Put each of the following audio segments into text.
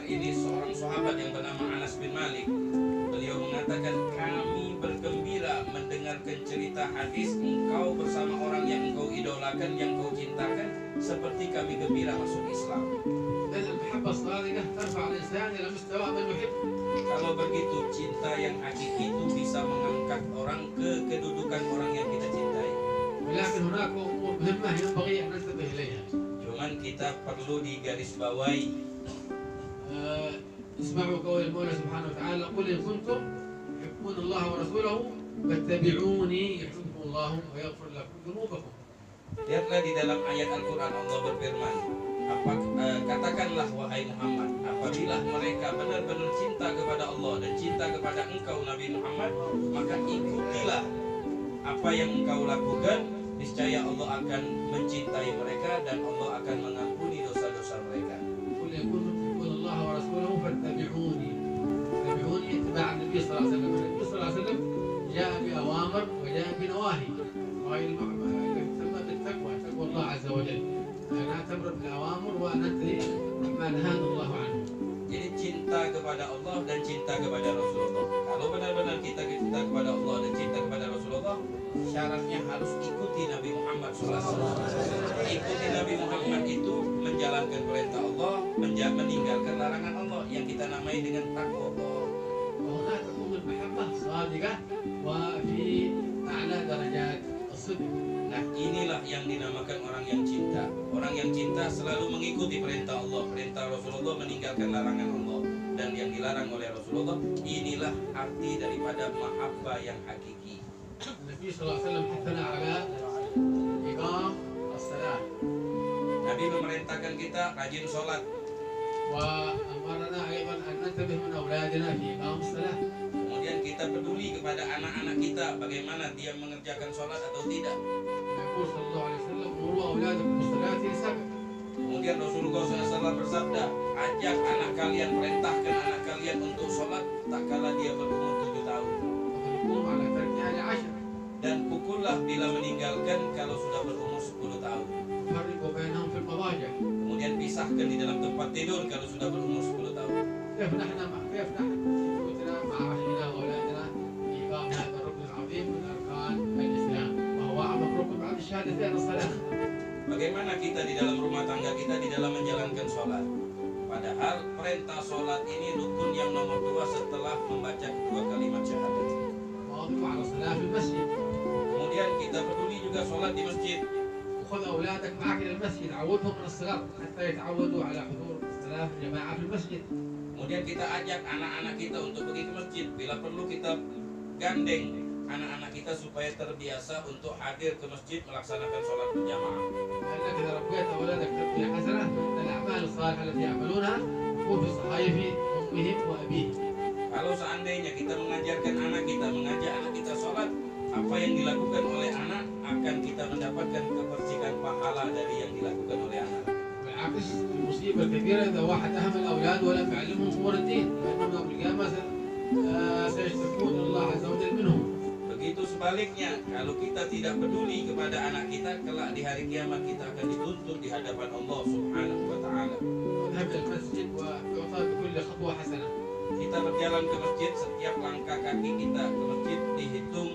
mendengar ini seorang sahabat yang bernama Anas bin Malik. Beliau mengatakan, kami bergembira mendengarkan cerita hadis engkau bersama orang yang engkau idolakan, yang engkau cintakan, seperti kami gembira masuk Islam. Kalau begitu, cinta yang hakiki itu bisa mengangkat orang ke kedudukan orang yang kita cintai. Cuman kita perlu digarisbawahi. اسمعوا قول المولى سبحانه وتعالى قل إن كنتم تحبون الله ورسوله فاتبعوني يحببكم الله ويغفر لكم ذنوبكم. Lihatlah di dalam ayat Al-Quran Allah berfirman, katakanlah wahai Muhammad, apabila mereka benar-benar cinta kepada Allah dan cinta kepada engkau Nabi Muhammad, maka ikutilah apa yang engkau lakukan, niscaya Allah akan mencintai mereka dan Allah akan mengampuni dosa-dosa mereka. قل إن كنتم تحبون الله ورسوله فاتبعوني. اتبعوني اتباع النبي صلى الله عليه وسلم. النبي صلى الله عليه وسلم جاء بأوامر وجاء بنواهي. وهي تسمى بالتقوى، تقوى الله عز وجل. أن تمر بالأوامر وننتهي عما نهانا الله عنه. Jadi cinta kepada Allah dan cinta kepada Rasulullah. Kalau benar-benar kita cinta kepada Allah dan cinta kepada Rasulullah, syaratnya harus ikuti Nabi Muhammad SAW. Ikuti Nabi Muhammad itu menjalankan perintah Allah, meninggalkan larangan Allah yang kita namai dengan takwa Allah. وهنا تكون المحبة صادقة وفي أعلى درجات الصدق. Nah, inilah yang dinamakan orang yang cinta. Orang yang cinta selalu mengikuti perintah Allah, perintah Rasulullah, meninggalkan larangan Allah dan yang dilarang oleh Rasulullah. Inilah arti daripada mahabbah yang hakiki. النبي صلى الله عليه وسلم حثنا على إقام الصلاة. Nabi memerintahkan kita rajin sholat. وأمرنا أيضا أن ننتبه من أولادنا في إقام الصلاة. Kemudian kita peduli kepada anak-anak kita, bagaimana dia mengerjakan sholat atau tidak. يقول صلى الله عليه وسلم مروا أولادكم بالصلاة لسبع. Kemudian Rasulullah SAW bersabda, ajak anak kalian, perintahkan anak kalian untuk sholat tak kala dia berumur 7 tahun. وتقوم على تركها ل10. Dan pukullah bila meninggalkan kalau sudah berumur 10 tahun. فرقوا بينهم في المضاجع. Kemudian pisahkan di dalam tempat tidur kalau sudah berumur 10 tahun. كيف نحن مع بيوتنا مع أهلنا وأولادنا إقام هذا الركن العظيم من أركان الإسلام وهو أعظم ركن بعد الشهادتين الصلاة. Bagaimana kita di dalam rumah tangga kita di dalam menjalankan sholat? Padahal perintah sholat ini rukun yang nomor 2 setelah membaca kedua kalimat syahadat. واظبوا على الصلاة في المسجد. Kemudian kita peduli juga sholat di masjid. وخذ أولادك معك إلى المسجد، عودهم من الصغر حتى يتعودوا على حضور الصلاة في الجماعة في المسجد. Kemudian kita ajak anak-anak kita untuk pergi ke masjid. Bila perlu kita gandeng anak-anak kita supaya terbiasa untuk hadir ke masjid melaksanakan sholat berjamaah. لأنك إذا ربيت أولادك تربية حسنة من الأعمال الصالحة التي يعملونها تكون في صحائف أمهم وأبيهم. Kalau seandainya kita mengajarkan anak kita, mengajak anak kita sholat, apa yang dilakukan oleh anak akan kita mendapatkan kepercikan pahala dari yang dilakukan oleh anak. بالعكس المصيبة الكبيرة إذا واحد أهمل الأولاد ولم يعلمهم أمور الدين، لأنهم يوم القيامة سيشتكون الله عز وجل منهم. Begitu sebaliknya, kalau kita tidak peduli kepada anak kita, kelak di hari kiamat kita akan dituntut di hadapan Allah Subhanahu wa Ta'ala. ونذهب إلى المسجد ويعطى بكل خطوة حسنة. Kita berjalan ke masjid, setiap langkah kaki kita ke masjid dihitung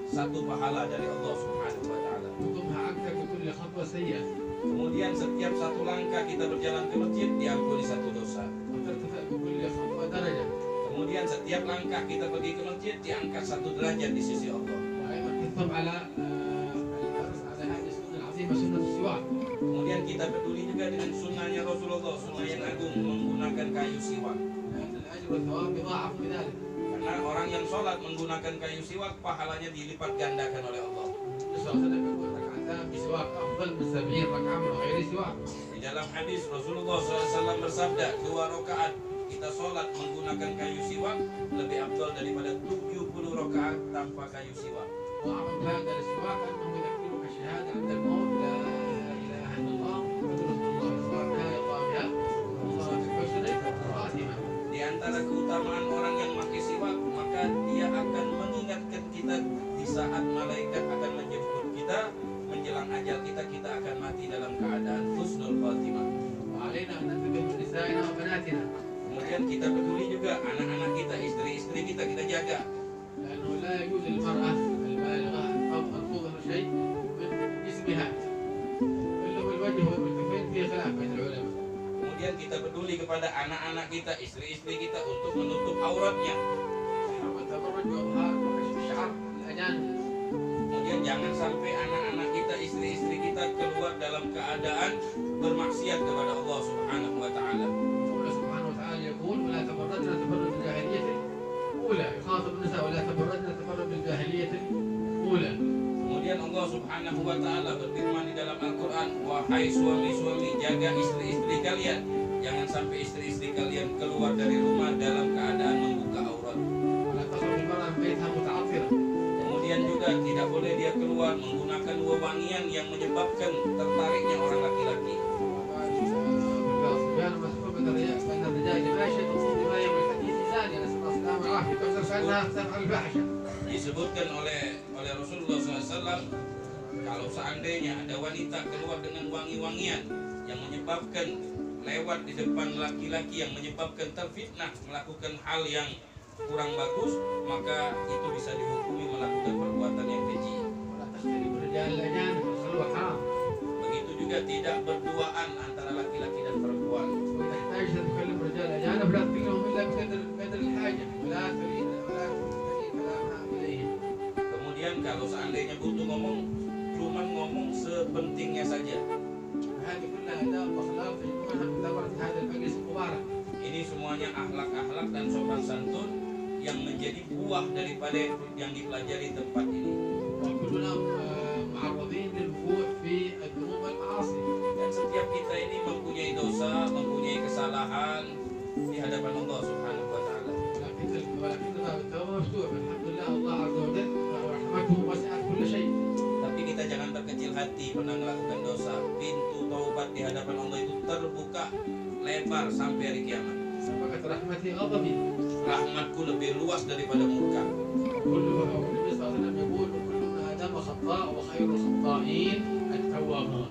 satu pahala dari Allah Subhanahu wa Ta'ala. وتمحى عنك بكل خطوة سيئة. Kemudian setiap satu langkah kita berjalan ke masjid diampuni satu dosa. وترتفع بكل خطوة درجة. Kemudian setiap langkah kita pergi ke masjid diangkat satu derajat di sisi Allah. وأيضا حثهم على الحرص على هذه السنة العظيمة سنة السواك. Kemudian kita peduli juga dengan sunnahnya Rasulullah, sunnah yang agung, menggunakan kayu siwak. لأن الأجر والثواب يضاعف بذلك. Karena orang yang sholat menggunakan kayu siwak, pahalanya dilipat gandakan oleh Allah. النبي صلى الله عليه وسلم يقول ركعتان بسواك أفضل من 70 ركعة من غير سواك. Di dalam hadis Rasulullah SAW bersabda, 2 rakaat kita sholat menggunakan kayu siwak lebih afdal daripada 70 rakaat tanpa kayu siwak. وأعظم فائدة للسواك أنه يذكرك الشهادة عند الموت لا إله إلا الله محمد رسول الله صلى الله عليه وسلم وصلاة الحسن خاتمة. Di antara keutamaan orang yang pakai siwak, maka dia akan mengingatkan kita di saat malaikat akan menjemput kita menjelang ajal kita, kita akan mati dalam keadaan husnul khatimah. وعلينا أن ننتبه لنسائنا وبناتنا. Kemudian kita peduli juga anak-anak kita, istri-istri kita jaga. لأنه لا يجوز للمرأة البالغة أن تظهر شيء من جسمها إلا بالوجه والكفين فيه خلاف بين العلماء. Kemudian kita peduli kepada anak-anak kita, istri-istri kita untuk menutup auratnya. والتبرج وإظهار وكشف الشعر الأجانب. Kemudian jangan sampai anak-anak kita, istri-istri kita keluar dalam keadaan bermaksiat kepada Allah Subhanahu wa taala. الله سبحانه وتعالى يقول ولا تبرجن تبرج الجاهلية الأولى، يخاطب النساء ولا تبرجن تبرج الجاهلية الأولى. Kemudian Allah Subhanahu wa taala berfirman di dalam Al-Qur'an, wahai suami-suami, jaga istri-istri kalian. Jangan sampai istri-istri kalian keluar dari rumah dalam keadaan membuka aurat. ولا تخرج المرأة من بيتها متعطرة. Kemudian juga tidak boleh dia keluar menggunakan wewangian yang menyebabkan tertariknya orang laki-laki. بيان مذكور بين الرجال ماشية تصيب بما يوم الحديث زانية، نسأل الله السلامة والعافية، تفسر فإنها تفعل الفاحشة. Disebutkan oleh Rasulullah SAW, kalau seandainya ada wanita keluar dengan wangi-wangian yang menyebabkan lewat di depan laki-laki yang menyebabkan terfitnah melakukan hal yang kurang bagus, maka itu bisa dihukumi melakukan perbuatan yang keji. ولا تختلي بالرجال الأجانب، الخلوة حرام. Begitu juga tidak berduaan antara laki-laki dan perempuan. وإذا احتاجت أن تكلم رجال أجانب لا تكلمهم إلا بقدر الحاجة، ولا تريد كلامها إليهم. Kemudian kalau seandainya butuh ngomong, cuma ngomong sepentingnya saja. هذه كلها آداب وأخلاق تجدونها من ثمرة هذا المجلس المبارك. Ini semuanya akhlak-akhlak dan sopan santun yang menjadi buah daripada yang dipelajari tempat ini. وكلنا معرضين للوقوع في الذنوب والمعاصي. Dan setiap kita ini mempunyai dosa, mempunyai kesalahan di hadapan Allah Subhanahu wa taala. ولكن باب التوبة مفتوح، الحمد لله الله عز وجل ورحمته وسعت كل شيء. Tapi kita jangan berkecil hati pernah melakukan dosa. Pintu taubat di hadapan Allah itu terbuka lebar sampai hari kiamat. سبقت رحمتي غضبي. Rahmatku lebih luas daripada murka. النبي صلى الله عليه وسلم يقول كل ابن آدم خطاء وخير الخطائين التوابون.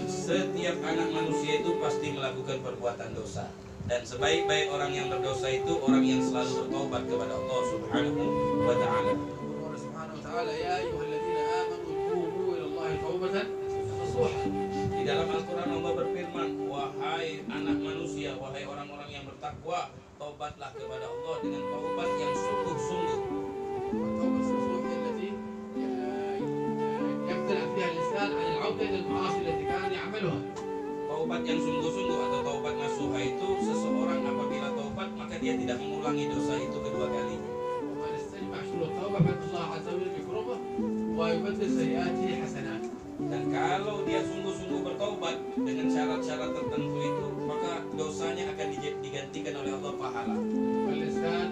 Setiap anak manusia itu pasti melakukan perbuatan dosa. Dan sebaik-baik orang yang berdosa itu orang yang selalu bertobat kepada Allah Subhanahu wa taala. الله سبحانه وتعالى يا أيها الذين آمنوا توبوا إلى الله توبة نصوحا. Di dalam Al-Quran Allah berfirman, wahai anak manusia, wahai orang-orang yang bertakwa, taubatlah kepada Allah dengan taubat yang sungguh-sungguh. والتوبة النصوح هي التي يمتنع فيها الإنسان عن العودة إلى المعاصي التي كان يعملها. Taubat yang sungguh-sungguh atau taubat nasuha itu seseorang apabila taubat maka dia tidak mengulangi dosa itu kedua kalinya. ومن استجمع شروط التوبة فإن الله عز وجل يكرمه ويبدل سيئاته حسنات. Dan kalau dia sungguh-sungguh bertaubat dengan syarat-syarat tertentu itu, maka dosanya akan digantikan oleh Allah pahala. والإنسان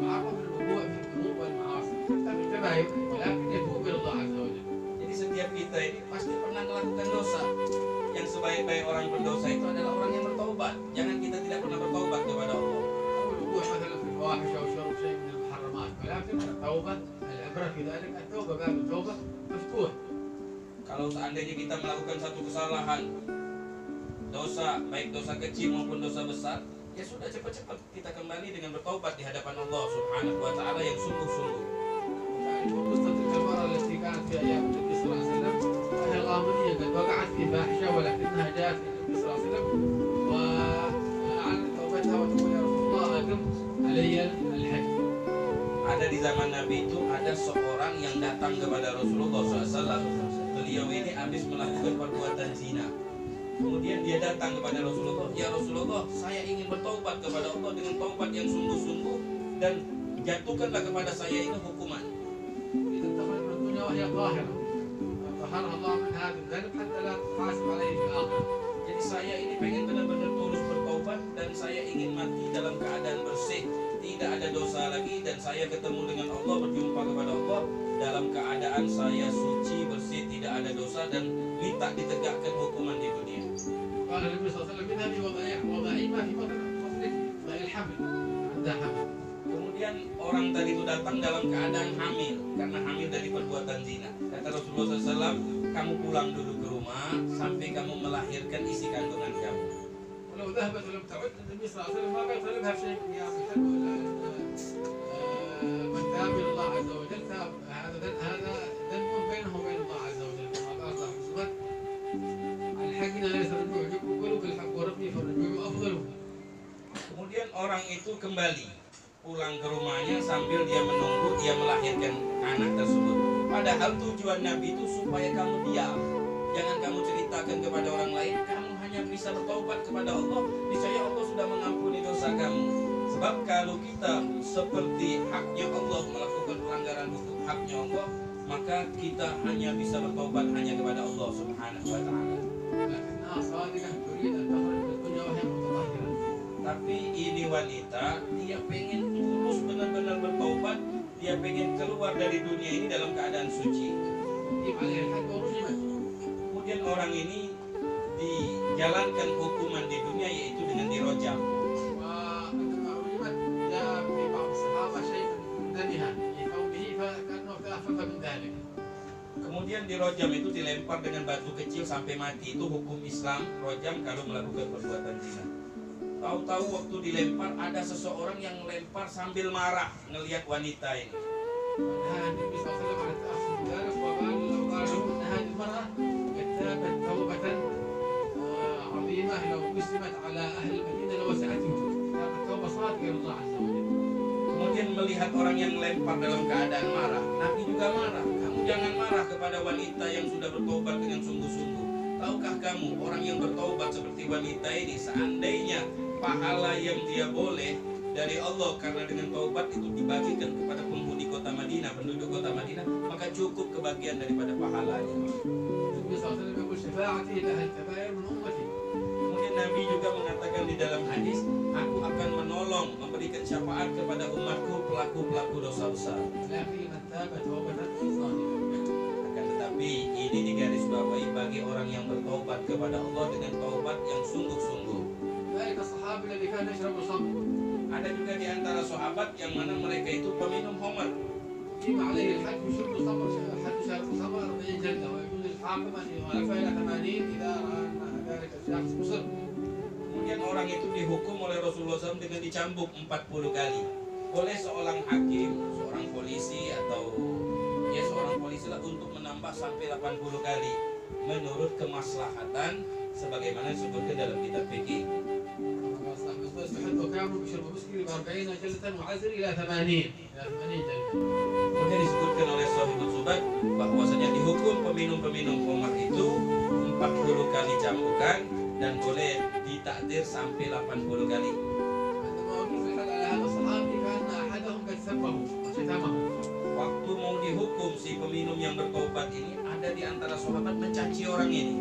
معرض للوقوع في الذنوب والمعاصي حتى في الكبائر، ولكن يتوب إلى الله عز وجل. Jadi setiap kita ini pasti pernah melakukan dosa. Yang sebaik-baik orang berdosa itu adalah orang yang bertaubat. Jangan kita tidak pernah bertaubat kepada Allah. أو الوقوع مثلا في الفواحش أو شرب شيء من المحرمات، ولكن التوبة العبرة في ذلك التوبة، باب التوبة مفتوح. Kalau seandainya kita melakukan satu kesalahan, dosa, baik dosa kecil maupun dosa besar, ya sudah cepat-cepat kita kembali dengan bertaubat di hadapan Allah Subhanahu wa taala yang sungguh-sungguh. قصة تلك المرأة التي كانت في أيام النبي صلى الله عليه وسلم وهي غامضية قد وقعت في فاحشة، ولكنها جاءت إلى النبي صلى الله عليه وسلم وأعلنت توبتها وتقول يا رسول الله أقم علي الحج. Ada di zaman Nabi itu ada seorang yang datang kepada Rasulullah SAW. Beliau ini habis melakukan perbuatan zina. Kemudian dia datang kepada Rasulullah, ya Rasulullah, saya ingin bertaubat kepada Allah dengan taubat yang sungguh-sungguh dan jatuhkanlah kepada saya ini hukuman. إذا انتقلت من الدنيا وهي طاهرة طهرها الله من هذا الذنب حتى لا تحاسب عليه في الآخرة. Jadi saya ini pengen benar-benar tulus bertaubat dan saya ingin mati dalam keadaan bersih, tidak ada dosa lagi, dan saya ketemu dengan Allah, berjumpa kepada Allah dalam keadaan saya suci, bersih, tidak ada dosa, dan minta ditegakkan hukuman di dunia. قال النبي صلى الله عليه وسلم اذهبي وضعي ما في بطنك ضعي الحمل عندها حمل. Kemudian orang tadi itu datang dalam keadaan hamil karena hamil dari perbuatan zina. Kata Rasulullah SAW, kamu pulang dulu ke rumah sampai kamu melahirkan isi kandungan kamu. ولو ذهبت ولم تعد النبي صلى الله عليه وسلم ما بيطلبها بشيء يا محب ولا من تاب الى الله عز وجل تاب هذا ذنب بينه وبين الله عز وجل كما قال صاحب الصفات عن حقنا ليس الرجوع يقبل بالحق وربي فالرجوع افضل. Kemudian orang itu kembali pulang ke rumahnya sambil dia menunggu dia melahirkan anak tersebut. Padahal tujuan Nabi itu supaya kamu diam. Jangan kamu ceritakan kepada orang lain. Kamu hanya bisa bertaubat kepada Allah. Niscaya Allah sudah mengampuni dosa kamu. Sebab kalau kita seperti haknya Allah melakukan pelanggaran hukum haknya Allah, maka kita hanya bisa bertaubat hanya kepada Allah Subhanahu wa taala. Tapi ini wanita, dia pengen tulus benar-benar bertaubat, dia pengen keluar dari dunia ini dalam keadaan suci. Kemudian orang ini dijalankan hukuman di dunia yaitu dengan dirojam. Kemudian dirojam itu dilempar dengan batu kecil sampai mati. Itu hukum Islam, rojam kalau melakukan perbuatan zina. Tahu-tahu waktu dilempar ada seseorang yang melempar sambil marah ngelihat wanita ini. Kemudian melihat orang yang melempar dalam keadaan marah, Nabi juga marah. Kamu jangan marah kepada wanita yang sudah bertobat dengan sungguh-sungguh. Tahukah kamu orang yang bertobat seperti wanita ini seandainya pahala yang dia boleh dari Allah karena dengan taubat itu dibagikan kepada penghuni kota Madinah, penduduk kota Madinah, maka cukup kebagian daripada pahalanya. Kemudian Nabi juga mengatakan di dalam hadis, aku akan menolong, memberikan syafaat kepada umatku pelaku-pelaku dosa besar. Akan tetapi ini digarisbawahi bagi orang yang bertaubat kepada Allah dengan taubat yang sungguh-sungguh. Ada juga di antara sahabat yang mana mereka itu peminum khamr. Kemudian orang itu dihukum oleh Rasulullah SAW dengan dicambuk 40 kali. Boleh seorang hakim, seorang polisi atau seorang polisi lah untuk menambah sampai 80 kali menurut kemaslahatan sebagaimana disebutkan dalam kitab fikih. Kemudian disebutkan oleh Sahibul Subat bahwasanya dihukum peminum-peminum khamr itu 40 kali cambukan dan boleh ditakdir sampai 80 kali. Waktu mau dihukum si peminum yang bertobat ini, ada di antara sahabat mencaci orang ini.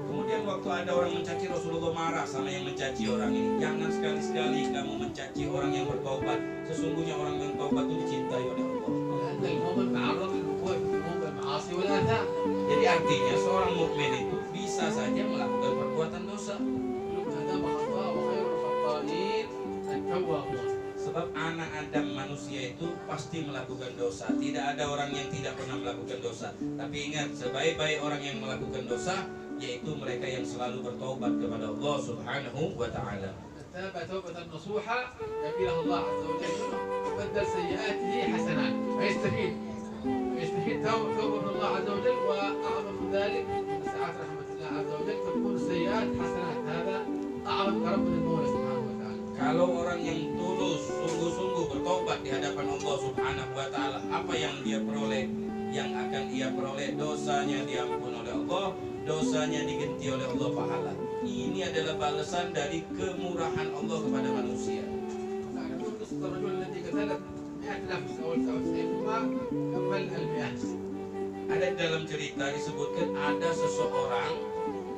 Kemudian waktu ada orang mencaci, Rasulullah marah sama yang mencaci orang ini. Jangan sekali-sekali kamu mencaci orang yang bertobat. Sesungguhnya orang yang bertobat itu dicintai oleh Allah. Jadi artinya seorang mukmin itu bisa saja melakukan perbuatan dosa. Sebab anak Adam manusia itu pasti melakukan dosa. Tidak ada orang yang tidak pernah melakukan dosa. Tapi ingat, sebaik-baik orang yang melakukan dosa yaitu mereka yang selalu bertobat kepada Allah Subhanahu wa taala. يستفيد توبة من الله عز وجل وأعظم من ذلك من ساعات رحمة الله عز وجل تكون السيئات حسنات. هذا أعظم كرم من المولى سبحانه وتعالى. Kalau orang yang tulus sungguh-sungguh bertobat di hadapan Allah Subhanahu wa taala, apa yang dia peroleh? Yang akan ia peroleh dosanya diampuni oleh Allah, dosanya diganti oleh Allah pahala. Ini adalah balasan dari kemurahan Allah kepada manusia. Ada dalam cerita disebutkan ada seseorang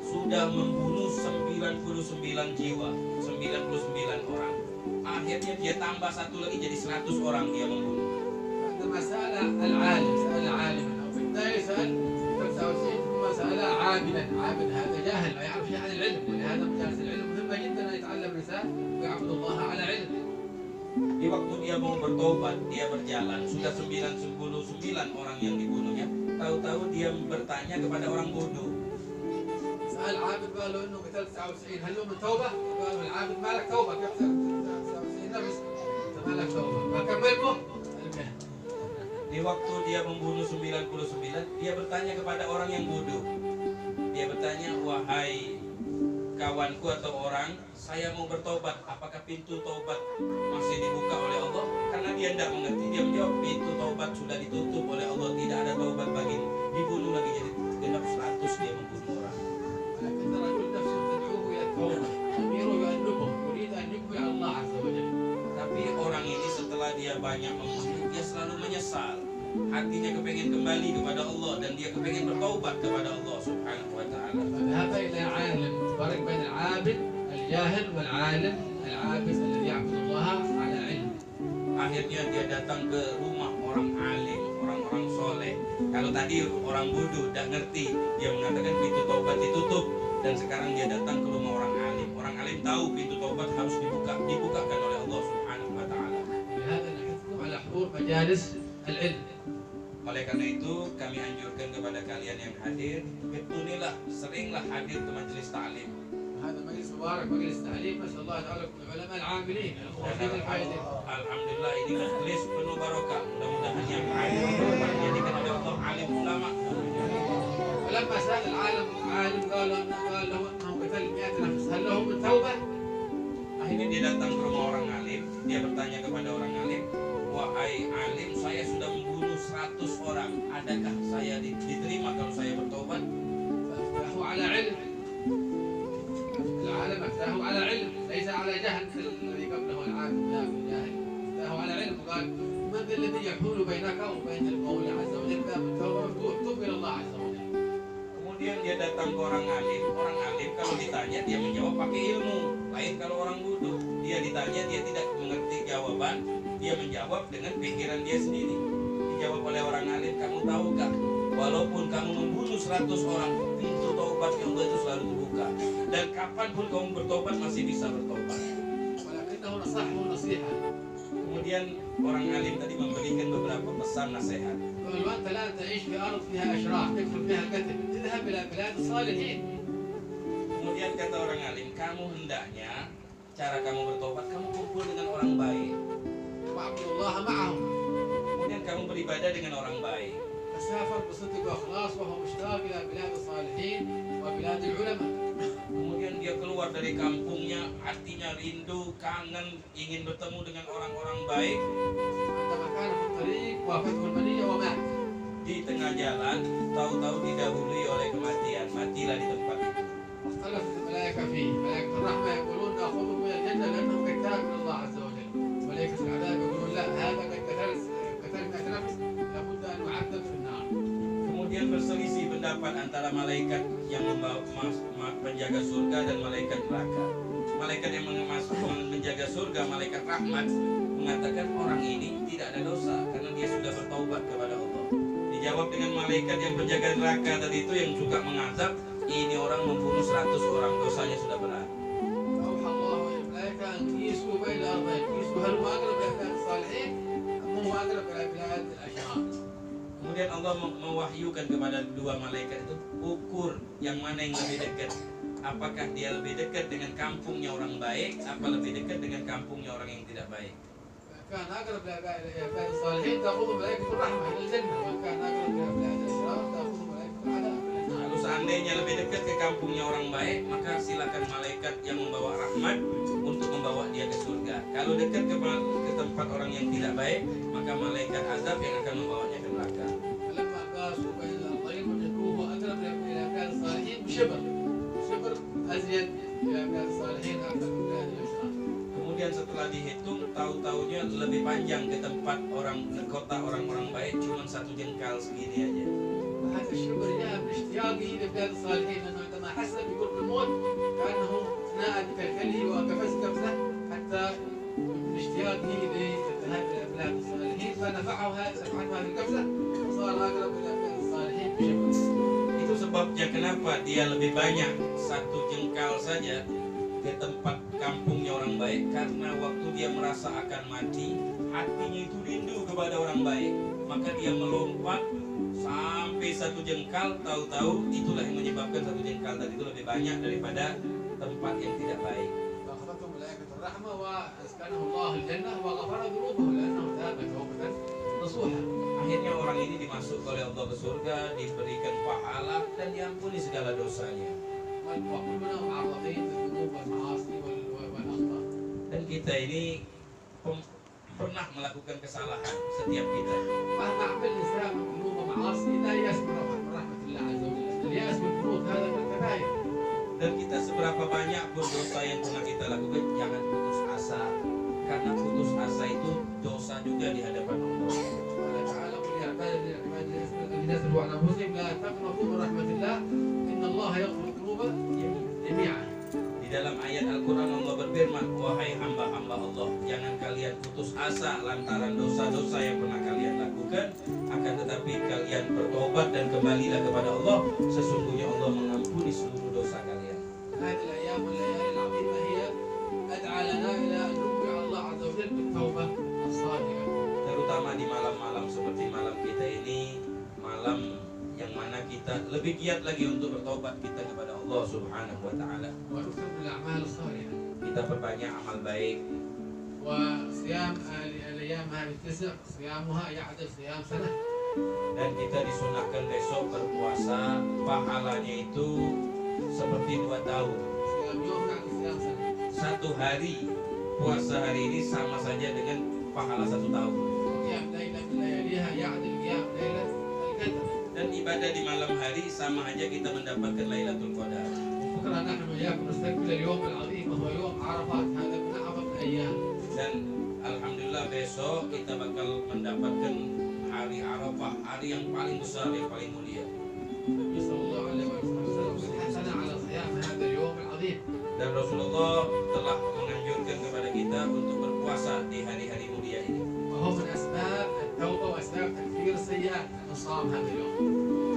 sudah membunuh 99 jiwa, 99 orang. Akhirnya dia tambah satu lagi jadi 100 orang dia membunuh. سأل عالما أو في البداية سأل 99 ثم سأل عابدا. عابد هذا جاهل لا يعرف شيء عن العلم، ولهذا مجالس العلم مهمة جدا أن يتعلم الإنسان ويعبد الله على علم. Di waktu dia mau bertobat, dia berjalan, sudah 99 orang yang dibunuhnya. Tahu tahu-tahu dia bertanya kepada orang bodoh. سأل عابد قال له انه قتل 99 هل له من توبه؟ قال له العابد ما لك توبه كيف تقتل 99 نفس؟ انت ما لك توبه فكمله. Di waktu dia membunuh 99, dia bertanya kepada orang yang bodoh. Dia bertanya, wahai kawanku atau orang, saya mau bertobat, apakah pintu taubat masih dibuka oleh Allah? Karena dia tidak mengerti, dia menjawab, pintu taubat sudah ditutup oleh Allah, tidak ada taubat bagimu. Dibunuh lagi, jadi genap 100 dia membunuh orang. لكن الرجل نفسه تدعوه الى التوبه، اميره يؤنبه يريد ان يقبل على الله عز وجل. Tapi orang ini setelah dia banyak membunuh, dia selalu menyesal. Hatinya kepengen kembali kepada Allah dan dia kepengen bertaubat kepada Allah Subhanahu wa taala. فذهب الى عالم، فرق بين العابد الجاهل والعالم العابد الذي يعبد الله على علم. Akhirnya dia datang ke rumah orang alim, orang-orang soleh. Kalau tadi orang bodoh tidak ngerti, dia mengatakan pintu taubat ditutup, dan sekarang dia datang ke rumah orang alim. Orang alim tahu pintu taubat harus dibukakan oleh Allah Subhanahu wa taala. لهذا نحثكم على حضور مجالس العلم. Oleh karena itu kami anjurkan kepada kalian yang hadir, ketunilah, seringlah hadir ke majelis ta'lim. هذا مجلس مبارك، مجلس تعليم، نسال الله تعالى من العلماء العاملين الموفقين الفائزين. Alhamdulillah ini majelis penuh barokah. Mudah-mudahan yang hadir dijadikan oleh Allah alim ulama. ولما سال العالم قال له انه قتل 100 نفس هل له من توبه؟ Akhirnya dia datang ke rumah orang alim, dia bertanya kepada orang alim, wahai alim, saya sudah membunuh 100 orang, adakah saya diterima kalau saya bertobat? فافتاه على علم. العالم افتاه على علم ليس على جهل الذي قبله العالم، لا بالجاهل. افتاه على علم وقال من ذا الذي يحول بينك وبين المولى عز وجل؟ باب التوبه مفتوح، تب الى الله عز وجل. Kemudian dia datang ke orang alim kalau ditanya dia menjawab pakai ilmu. Lain kalau orang bodoh, dia ditanya dia tidak mengerti jawaban, dia menjawab dengan pikiran dia sendiri. Dijawab oleh orang alim, kamu tahukah, walaupun kamu membunuh 100 orang, pintu taubat yang Allah itu selalu terbuka. Dan kapanpun kamu bertobat masih bisa bertobat. ولكنه نصحه نصيحه. Kemudian orang alim tadi memberikan beberapa pesan nasihat. قال وانت الان تعيش في ارض فيها اشرار تكتب فيها القتل، اذهب الى بلاد الصالحين. Kemudian kata orang alim, kamu hendaknya cara kamu bertobat, kamu kumpul dengan orang baik. واعبد الله معهم. Kemudian kamu beribadah dengan orang baik. فسافر بصدق واخلاص وهو مشتاق الى بلاد الصالحين وبلاد العلماء. Kemudian dia keluar dari kampungnya, hatinya rindu, kangen, ingin bertemu dengan orang-orang baik. عندما كان في الطريق وافته المنيه ومات. Di tengah jalan, tahu-tahu didahului oleh kematian, matilah di tempat itu. واختلفت الملائكه فيه، ملائكه الرحمه يقولون ناخذه من الجنه لانه كتاب من الله عز وجل. ملائكه العذاب يقولون لا هذا قد قتل 100 نفس لابد ان يعذب في النار. Kemudian berselisih pendapat antara malaikat yang menjaga surga dan malaikat neraka. Malaikat yang menjaga surga, malaikat rahmat, mengatakan orang ini tidak ada dosa karena dia sudah bertaubat kepada Allah. Dijawab dengan malaikat yang menjaga neraka tadi itu yang suka mengazab, ini orang membunuh 100 orang, dosanya sudah berat. فاوحى الله الى الملائكه ان يسوا بين الارضين، يسوا هل هو اقرب الى بلاد الصالحين ام هو اقرب الى بلاد الاشرار. Kemudian Allah mewahyukan kepada dua malaikat itu, ukur yang mana yang lebih dekat. Apakah dia lebih dekat dengan kampungnya orang baik, apa lebih dekat dengan kampungnya orang yang tidak baik. كان اقرب الى بلاد الصالحين تاخذ ملائكه الرحمه الى الجنه، وكان اقرب الى بلاد الاشرار تاخذ ملائكه العذاب. Kalau seandainya lebih dekat ke kampungnya orang baik, maka silakan malaikat yang membawa rahmat untuk membawa dia ke surga. Kalau dekat ke tempat orang yang tidak baik, maka malaikat azab yang akan membawanya ke neraka. فلما قاسوا بين الارضين وجدوه اقرب الى بلاد الصالحين بشبر، شبر ازيد الى بلاد الصالحين اكثر من بلاد الاشرار. Kemudian setelah dihitung, tahu-taunya lebih panjang ke tempat kota orang-orang baik, cuma 1 jengkal segini aja. وهذا الشبر جاء من اشتياقه لبلاد الصالحين، انه عندما حس بقرب الموت كانه ناء بكلكله وقفز قفزه حتى من اشتياقه للذهاب الى بلاد الصالحين فنفعه هذه القفزه وصار اقرب الى بلاد الصالحين بشبر. Itu sebabnya kenapa dia lebih banyak 1 jengkal saja ke tempat kampungnya orang baik, karena waktu dia merasa akan mati, hatinya itu rindu kepada orang baik, maka dia melompat sampai 1 jengkal, tahu-tahu itulah yang menyebabkan 1 jengkal tadi itu lebih banyak daripada tempat yang tidak baik. فأخذته ملائكة الرحمة وأسكنه الله الجنة وغفر ذنوبه لأنه تاب توبة نصوحا. Akhirnya orang ini dimasuk oleh Allah ke surga, diberikan pahala dan diampuni segala dosanya. وكلنا معرضين للذنوب والمعاصي والأخطاء. Dan kita ini pernah melakukan kesalahan, setiap kita. مهما عمل الإنسان من ذنوب ومعاصي لا ييأس من رحمة الله عز وجل. اليأس من الذنوب هذا من الكبائر. Dan kita seberapa banyak pun dosa yang pernah kita lakukan, jangan putus asa. Karena putus asa itu dosa juga di hadapan Allah. قال تعالى قل يا عبادي الذين اسرفوا على انفسهم لا تقنطوا من رحمة الله إن الله يغفر الذنوب جميعا. Di dalam ayat Al-Quran Allah berfirman, wahai hamba-hamba Allah, jangan kalian putus asa lantaran dosa-dosa yang pernah kalian lakukan, akan tetapi kalian bertobat dan kembalilah kepada Allah, sesungguhnya Allah mengampuni seluruh dosa kalian. هذه الأيام والليالي العظيمة هي أدعى لنا إلى أن نطيع الله عز وجل بالتوبة الصادقة. Terutama di malam-malam seperti malam kita ini, malam yang mana kita lebih giat lagi untuk bertobat kita kepada Allah Subhanahu wa taala. ونكثر من الأعمال الصالحة. Kita perbanyak amal baik. وصيام الأيام هذه التسع صيامها يعدل صيام سنة. Dan kita disunahkan besok berpuasa, pahalanya itu seperti 2 tahun. صيام يوم يعني صيام سنة. 1 hari puasa hari ini sama saja dengan pahala 1 tahun. وقيام ليلة من لياليها يعدل قيام ليلة القدر. Dan ibadah di malam hari sama aja kita mendapatkan Lailatul Qadar. بكرة نحن وإياكم نستقبل اليوم العظيم وهو يوم عرفات. هذا من أعظم الأيام. Dan alhamdulillah besok kita bakal mendapatkan hari Arafah, hari yang paling besar, yang paling mulia. النبي صلى الله عليه وسلم حثنا على صيام هذا اليوم العظيم. Dan Rasulullah telah menganjurkan kepada kita untuk berpuasa di hari-hari mulia ini. وهو من أسباب التوبة وأسباب تكفير السيئات الصوم هذا اليوم.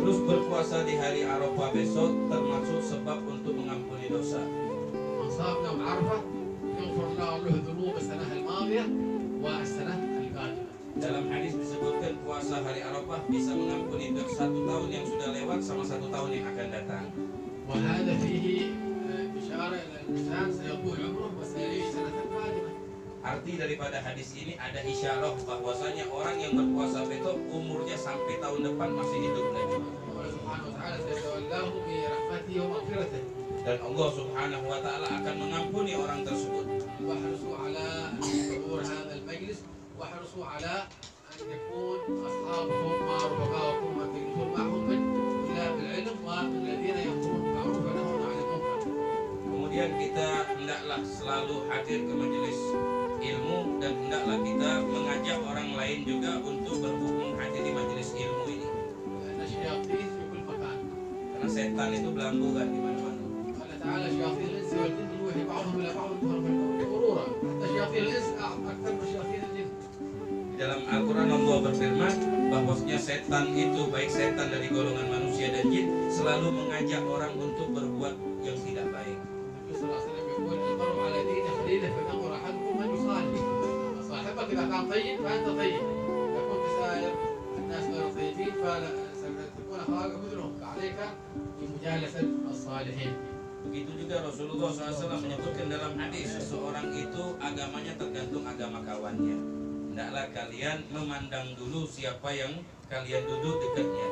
Terus berpuasa di hari Arafah besok termasuk sebab untuk mengampuni dosa. من صام يوم عرفة يغفر الله له ذنوب السنة الماضية والسنة القادمة. Dalam hadis disebutkan puasa hari Arafah bisa mengampuni 1 tahun yang sudah lewat sama 1 tahun yang akan datang. وهذا فيه بشارة إلى الإنسان سيطول عمره وسيعيش سنة قادمة. Arti daripada hadis ini ada isyarah bahwasanya orang yang berpuasa besok umurnya sampai tahun depan masih hidup lagi. الله سبحانه وتعالى سيتولاه برحمته ومغفرته. Dan Allah Subhanahu wa taala akan mengampuni orang tersebut. واحرصوا على حضور هذا المجلس واحرصوا على أن يكون أصحابكم مع رفقائكم وتجلسون معهم من طلاب العلم ومن الذين يأمرون بالمعروف وينهون عن المنكر. Kemudian kita hendaklah selalu hadir ke majelis ilmu dan hendaklah kita mengajak orang lain juga untuk berhubung hadir di majelis ilmu ini. لأن الشياطين في كل مكان. Karena setan itu belambukan di mana-mana. قال تعالى شياطين الإنس والجن يوحي بعضهم إلى بعض غرورا. حتى شياطين الإنس أكثر من شياطين الجن. Di dalam Al-Quran Allah berfirman bahwasanya setan itu, baik setan dari golongan manusia dan jin, selalu mengajak orang untuk berbuat yang tidak baik. النبي صلى الله عليه وسلم يقول المرء على دين خليله فلينظر أحدكم من يصالح. صاحبك إذا كان طيب فأنت طيب. إذا كنت سائر الناس غير طيبين فستكون أخلاقك مثلهم. فعليك بمجالسة الصالحين. Begitu juga Rasulullah SAW menyebutkan dalam hadis, seseorang itu agamanya tergantung agama kawannya. Hendaklah kalian memandang dulu siapa yang kalian duduk dekatnya.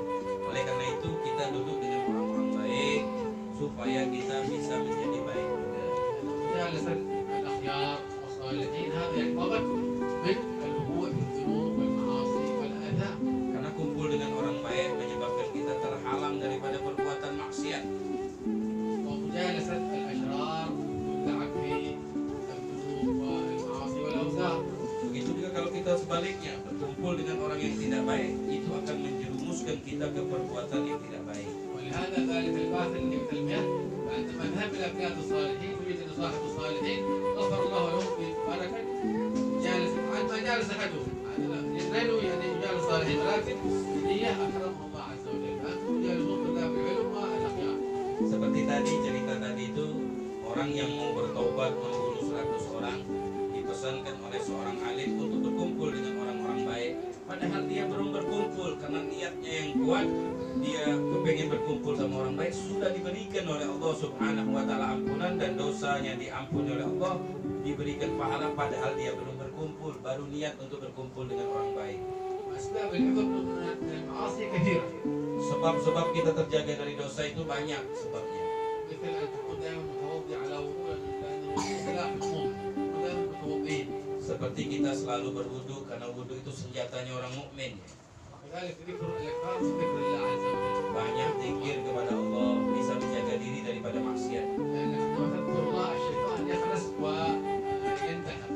Oleh karena itu kita duduk dengan orang-orang baik supaya kita bisa menjadi baik juga. مجالسة الأخيار والصالحين هذا يحفظك من الوقوع في الذنوب والمعاصي والآثام. Karena kumpul dengan orang baik menyebabkan kita terhalang daripada perbuatan maksiat. ومجالسة الأشرار تدعك في الذنوب والمعاصي والأوزار. Begitu juga kalau kita sebaliknya berkumpul dengan orang yang tidak baik, itu akan menjerumuskan kita ke perbuatan yang tidak baik. ولهذا ذلك الباثل اللي مثل المياه فعندما نذهب إلى بلاد الصالحين ويجد صاحب الصالحين غفر الله له ببركة جالس عن ما جالس أحدهم. ينزلوا يعني رجال الصالحين ولكن بنية أكرمهم الله عز وجل. فأنتم جالسون طلاب العلم والأخيار. Seperti tadi cerita tadi itu, orang yang mau bertobat membunuh 100 orang dipesankan oleh seorang alim untuk berkumpul dengan orang-orang baik. Pada padahal dia belum berkumpul karena niatnya yang kuat, dia kepengen berkumpul sama orang baik, sudah diberikan oleh Allah Subhanahu wa taala ampunan dan dosanya diampuni oleh Allah, diberikan pahala padahal dia belum berkumpul, baru niat untuk berkumpul dengan orang baik. أسباب الحفظ من المعاصي كثيرة. Sebab-sebab kita terjaga dari dosa itu banyak sebabnya. مثل أن تكون دائما متوضئ على وضوء لأنه سلاح المؤمن ودائما متوضئين. Seperti kita selalu berwudu karena wudu itu senjatanya orang mukmin. وكذلك ذكر الإكرام من ذكر الله عز وجل. Banyak zikir kepada Allah bisa menjaga diri daripada maksiat. لأنك عندما تذكر الله الشيطان يخلص وينتهب.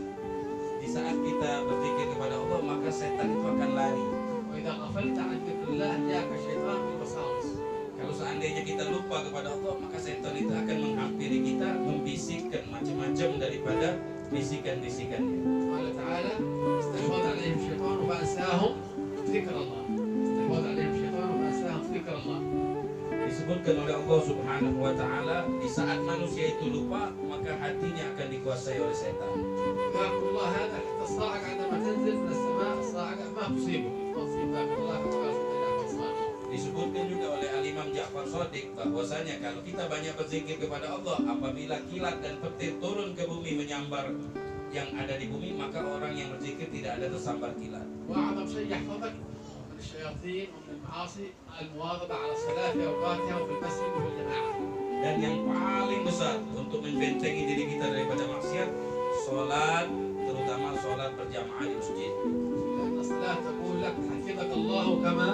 Di saat kita berzikir kepada Allah maka setan itu akan lari. وإذا غفلت عن ذكر الله جاءك الشيطان بالوساوس. Kalau seandainya kita lupa kepada Allah maka setan itu akan menghampiri kita, membisikkan macam-macam daripada bisikan-bisikannya. قال تعالى استحوذ عليهم الشيطان فأنساهم ذكر الله. استحوذ عليهم الشيطان فأنساهم ذكر الله. Disebutkan oleh Allah Subhanahu wa taala, di saat manusia itu lupa maka hatinya akan dikuasai oleh setan. يذكر الله هذا حتى الصاعقة عندما تنزل من السماء الصاعقة ما تصيبه. تصيب ذكر الله فقال سبحانه وتعالى. Disebutkan juga oleh Al-Imam Ja'far Shadiq bahwasanya kalau kita banyak berzikir kepada Allah, apabila kilat dan petir turun ke bumi menyambar yang ada di bumi, maka orang yang berzikir tidak ada tersambar kilat. وأعظم شيء يحفظك من الشياطين ومن المعاصي المواظبة على الصلاة في أوقاتها وفي المسجد وفي الجماعة. Dan yang paling besar untuk membentengi diri kita daripada maksiat, sholat, terutama sholat berjamaah di masjid. لأن الصلاة تقول لك حفظك الله كما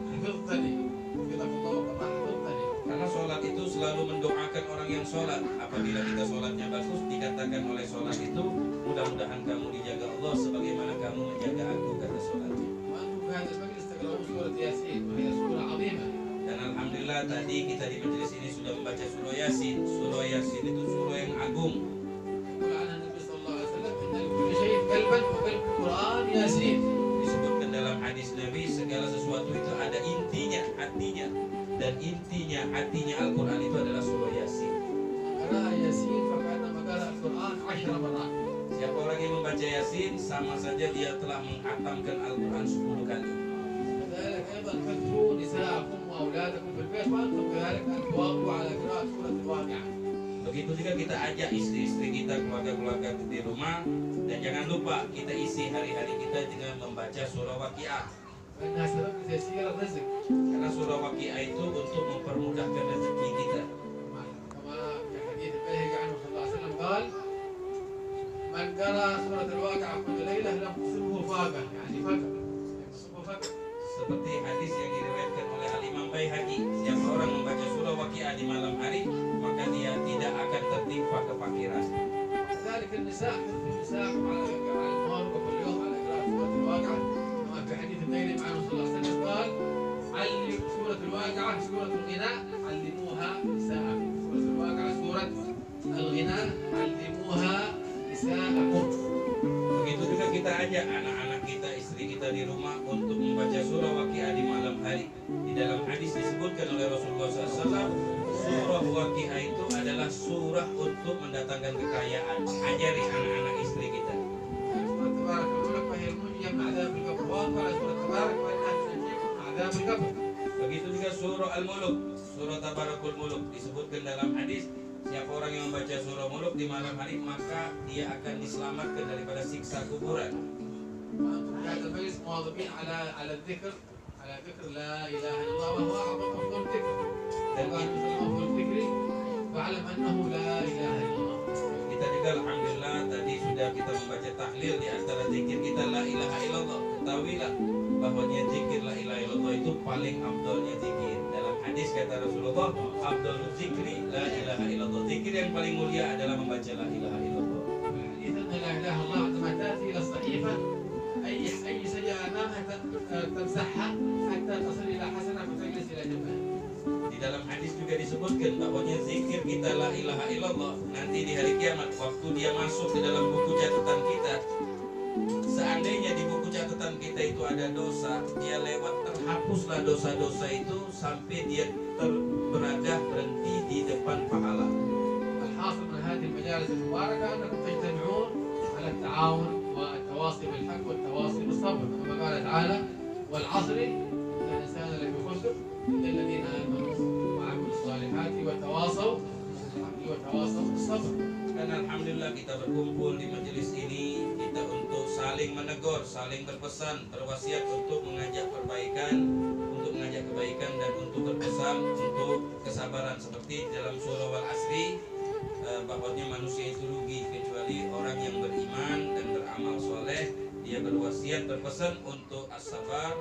حفظتني. حفظك الله كما حفظتني. Karena sholat itu selalu mendoakan orang yang sholat. Apabila kita sholatnya bagus, dikatakan oleh sholat itu, mudah-mudahan kamu dijaga Allah sebagaimana kamu menjaga aku, kata sholatnya. وأنتم في هذا المجلس تقرؤون سورة ياسين وهي سورة عظيمة. Dan alhamdulillah tadi kita di majelis ini sudah membaca surah Yasin. Surah Yasin itu surah yang agung. يقول عنها النبي صلى الله عليه وسلم إن لكل شيء قلبا وقلب القرآن ياسين. Disebutkan dalam hadis Nabi, segala sesuatu itu ada intinya, hatinya. Dan intinya, hatinya Al-Quran itu adalah surah Yasin. قرأ ياسين فكأنما قرأ القرآن 10 مرات. Siapa orang yang membaca Yasin, sama saja dia telah menghatamkan Al-Quran 10 kali. كذلك أيضا كثروا نساءكم وأولادكم في البيت وأنتم كذلك أن تواظبوا على قراءة سورة الواقعة. Begitu juga kita ajak istri-istri kita, keluarga-keluarga di rumah, dan jangan lupa kita isi hari-hari kita dengan membaca surah Waqiah. فإنها سبب لتيسير الرزق. Karena surah Waqiah itu untuk mempermudahkan rezeki kita. كما في حديث البيهقي عنه صلى الله عليه وسلم قال: من قرأ سورة الواقعة كل ليلة لم تصبه فاقة، يعني فقر، لم تصبه فقر. Seperti hadis yang diriwayatkan oleh Al-Imam Baihaqi, siapa orang membaca surah Waqiah di malam hari, maka dia tidak akan tertimpa kefakiran. كذلك النساء نساءكم على المواظبة كل يوم على قراءة سورة الواقعة، كما في حديث النبي عنه صلى الله عليه وسلم قال: علم سورة الواقعة سورة الغناء علموها نساءكم. سورة الواقعة سورة الغناء علموها نساءكم. Begitu juga kita ajak anak-anak kita, istri kita di rumah untuk membaca surah Waqiah di malam hari. Di dalam hadis disebutkan oleh Rasulullah SAW, surah Waqiah itu adalah surah untuk mendatangkan kekayaan. Ajari anak-anak istri kita. سورة تبارك الملك وهي المنجية من عذاب القبر، وقال سورة تبارك وإنها تنجيكم من عذاب القبر. Begitu juga surah Al-Muluk, surah Tabarakul Muluk, disebutkan dalam hadis, siapa orang yang membaca surah Muluk di malam hari maka dia akan diselamatkan daripada siksa kuburan. وأنتم في هذا المجلس مواظبين على الذكر، على ذكر لا إله إلا الله وهو أعظم أفضل الذكر. وقال مثل أفضل الذكر فاعلم أنه لا إله إلا الله. Kita juga alhamdulillah tadi sudah kita membaca tahlil di antara zikir kita la ilaha illallah. Ketahuilah bahwanya zikir la ilaha illallah itu paling afdalnya zikir. Dalam hadis kata Rasulullah, afdalul zikri la ilaha illallah. Zikir yang paling mulia adalah membaca la ilaha illallah. الحديث أن لا إله إلا الله عندما تأتي إلى الصحيفة أي سيئة أمامها تمسحها حتى تصل إلى حسنة فتجلس إلى جنبها. Di dalam hadis juga disebutkan bahwanya zikir kita la ilaha illallah nanti di hari kiamat waktu dia masuk ke dalam buku catatan kita, seandainya di buku catatan kita itu ada dosa, dia lewat terhapuslah dosa-dosa itu sampai dia berhenti di depan pahala. الحاصل من هذه المجالس المباركة أنكم تجتمعون على التعاون والتواصي بالحق والتواصي بالصبر، كما قال تعالى: والعصر إن الإنسان لفي خسر إلا الذين آمنوا وعملوا الصالحات وتواصوا بالحق وتواصوا بالصبر. Dan alhamdulillah kita berkumpul di majelis ini kita untuk saling menegur, saling berpesan, berwasiat untuk mengajak kebaikan dan untuk berpesan untuk kesabaran seperti dalam surah Wal Asri bahwasanya manusia itu rugi kecuali orang yang beriman dan beramal soleh. Dia berwasiat berpesan untuk as-sabar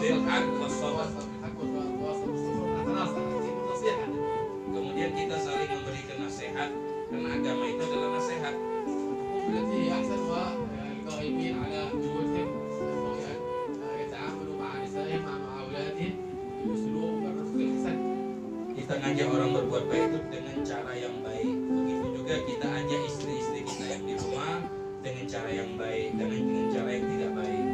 bil haq was sabr. Kemudian kita saling memberikan nasihat karena agama itu adalah nasihat. التي هي أحسن والغائبين على وجوههم يتعاملوا مع نسائهم مع أولادهم بأسلوب الرفق الحسن. Kita ngajak orang berbuat baik itu dengan cara yang baik. Begitu juga kita ajak istri-istri kita yang di rumah dengan cara yang baik, dengan cara yang tidak baik.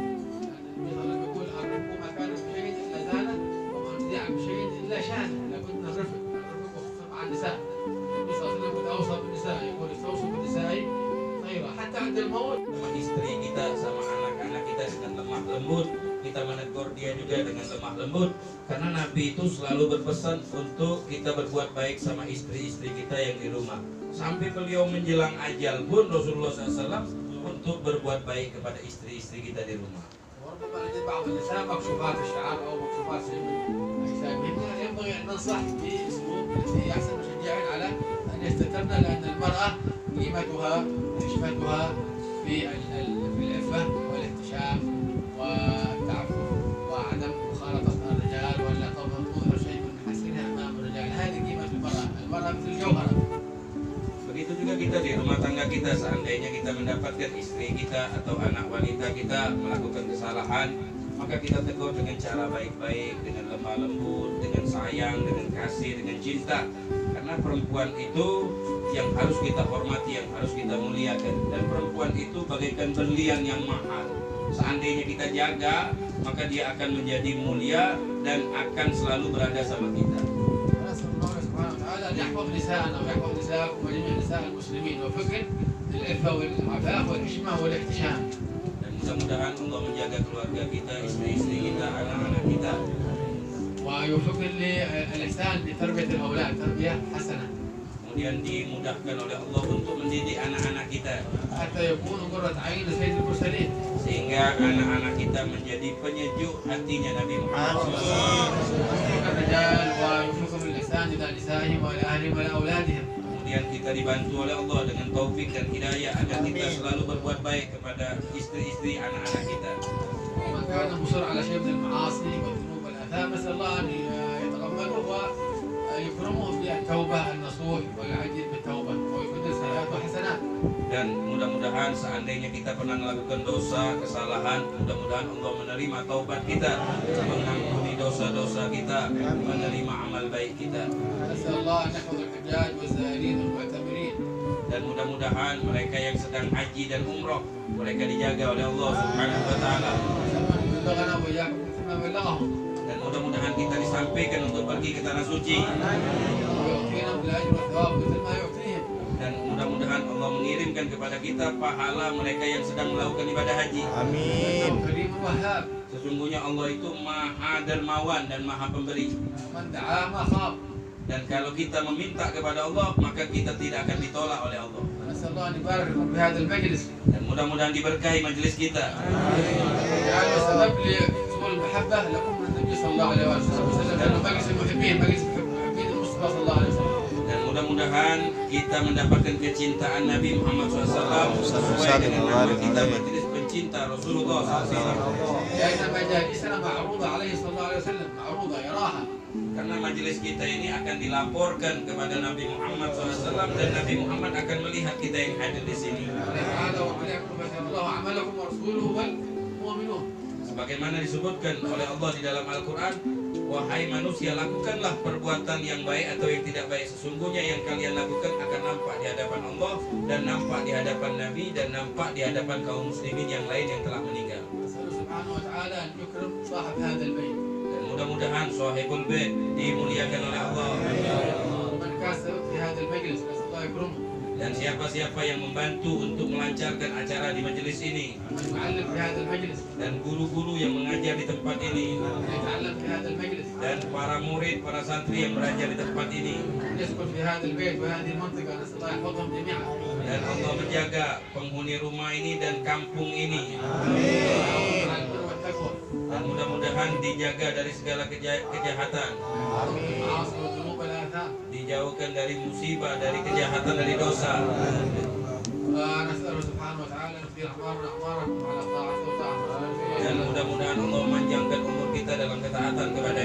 النبي صلى الله عليه وسلم يقول الرفق ما كان بشيء إلا زانه وما ابتدع بشيء إلا شانه. لابد من الرفق وخصوصا مع النساء. النبي صلى الله عليه وسلم أوصى بالنساء يقول استوصوا بالنساء خيرا حتى عند الموت. Sama istri kita, sama anak-anak kita dengan lemah lembut. Kita menegur dia juga dengan lemah lembut. Karena Nabi itu selalu berpesan untuk kita berbuat baik sama istri-istri kita yang di rumah. Sampai beliau menjelang ajal pun Rasulullah SAW untuk berbuat baik kepada istri-istri kita di rumah. وربما نجد بعض النساء مكشوفات الشعر او مكشوفات شيء من اجسامهن ينبغي ان ننصح باسلوب التي احسن مشجعين على ان يستترن لان المراه قيمتها وحشمتها في العفه والاحتشام والتعفف وعدم مخالطه الرجال ولا تظهر شيء من محاسنها امام الرجال. هذه قيمه المراه، المراه مثل الجوهره. Begitu juga kita di rumah tangga kita, seandainya kita mendapatkan istri kita atau anak wanita kita melakukan kesalahan, maka kita tegur dengan cara baik-baik, dengan lemah lembut, dengan sayang, dengan kasih, dengan cinta. Karena perempuan itu yang harus kita hormati, yang harus kita muliakan. Dan perempuan itu bagaikan berlian yang mahal. Seandainya kita jaga, maka dia akan menjadi mulia dan akan selalu berada sama kita. أن يحفظ نساءنا ويحفظ نساءكم وجميع نساء المسلمين وفكر العفة والعفاف والحشمة والاحتشام. Dan mudah-mudahan Allah menjaga keluarga kita, istri-istri kita, anak-anak kita. ويفكر للإحسان بتربية الأولاد تربية حسنة. Kemudian dimudahkan oleh Allah untuk mendidik anak-anak kita حتى يكونوا قرة عين سيد المرسلين. sehingga anak-anak kita menjadi penyejuk hatinya Nabi Muhammad SAW. الرجال ويوفقهم الإحسان إلى نسائهم وإلى أهلهم وإلى أولادهم. Kemudian kita dibantu oleh Allah dengan taufik dan hidayah agar kita selalu berbuat baik kepada istri-istri anak-anak kita. ومن كان مصر على شيء من المعاصي والذنوب والآثام نسأل الله أن يتقبله ويكرمه بالتوبة النصوح والعجل بالتوبة ويبدل سيئات وحسنات. Dan mudah-mudahan seandainya kita pernah melakukan dosa, kesalahan, mudah-mudahan Allah menerima taubat kita, mengampuni dosa-dosa kita, menerima amal baik kita. نسأل الله أن يحفظ الحجاج والزائرين والمعتمرين. Dan mudah-mudahan mereka yang sedang haji dan umroh mereka dijaga oleh Allah Subhanahu wa taala. بلغنا وإياكم مثل ما بلغهم. Dan mudah-mudahan kita disampaikan untuk pergi ke tanah suci. ويعطينا بالأجر والثواب مثل ما يعطيهم. Dan mudah-mudahan Allah mengirimkan kepada kita pahala mereka yang sedang melakukan ibadah haji. إنه كريم وهاب. Sesungguhnya Allah itu Maha Dermawan dan Maha Pemberi. من دعاه ما خاب. Dan kalau kita meminta kepada Allah, maka kita tidak akan ditolak oleh Allah. نسأل الله أن يبارك لكم بهذا المجلس. Dan mudah-mudahan diberkahi majelis kita. يجعله سبب لحصول المحبة لكم من النبي صلى الله عليه وسلم لأنه مجلس المحبين مجلس محبين المصطفى صلى الله عليه وسلم. Dan mudah-mudahan kita mendapatkan kecintaan Nabi Muhammad SAW sesuai dengan nama kita majelis pencinta Rasulullah SAW. لأن مجالسنا معروضة عليه صلى الله عليه وسلم معروضة يراها. Karena majelis kita ini akan dilaporkan kepada Nabi Muhammad SAW dan Nabi Muhammad akan melihat kita yang hadir di sini. تعالى وعليكم فإن الله عملكم ورسوله والمؤمنون. Sebagaimana disebutkan oleh Allah di dalam Al-Quran, wahai manusia, lakukanlah perbuatan yang baik atau yang tidak baik. Sesungguhnya yang kalian lakukan akan nampak di hadapan Allah dan nampak di hadapan Nabi dan nampak di hadapan kaum muslimin yang lain yang telah meninggal. نسأله سبحانه وتعالى أن يكرم صاحب هذا البيت. Dan mudah-mudahan sahibul bait dimuliakan oleh Allah. ومن كان سبب في هذا المجلس نسأل الله يكرمه. dan siapa-siapa yang membantu untuk melancarkan acara di majelis ini, المعلم في هذا المجلس dan guru-guru yang mengajar di tempat ini, يتعلم في هذا المجلس dan para murid, para santri yang belajar di tempat ini, يسكن في هذا البيت وهذه المنطقة نسأل الله يحفظهم جميعا dan Allah menjaga penghuni rumah ini dan kampung ini, ويحفظهم على البر والتقوى dan mudah-mudahan dijaga dari segala kejahatan, المعاصي والذنوب والآثام dijauhkan dari musibah, dari kejahatan, dari dosa, ونسأله سبحانه وتعالى أن يصلح أعمارنا أعماركم على طاعته وطاعة رسوله dan mudah-mudahan Allah memanjangkan umur kita dalam ketaatan kepada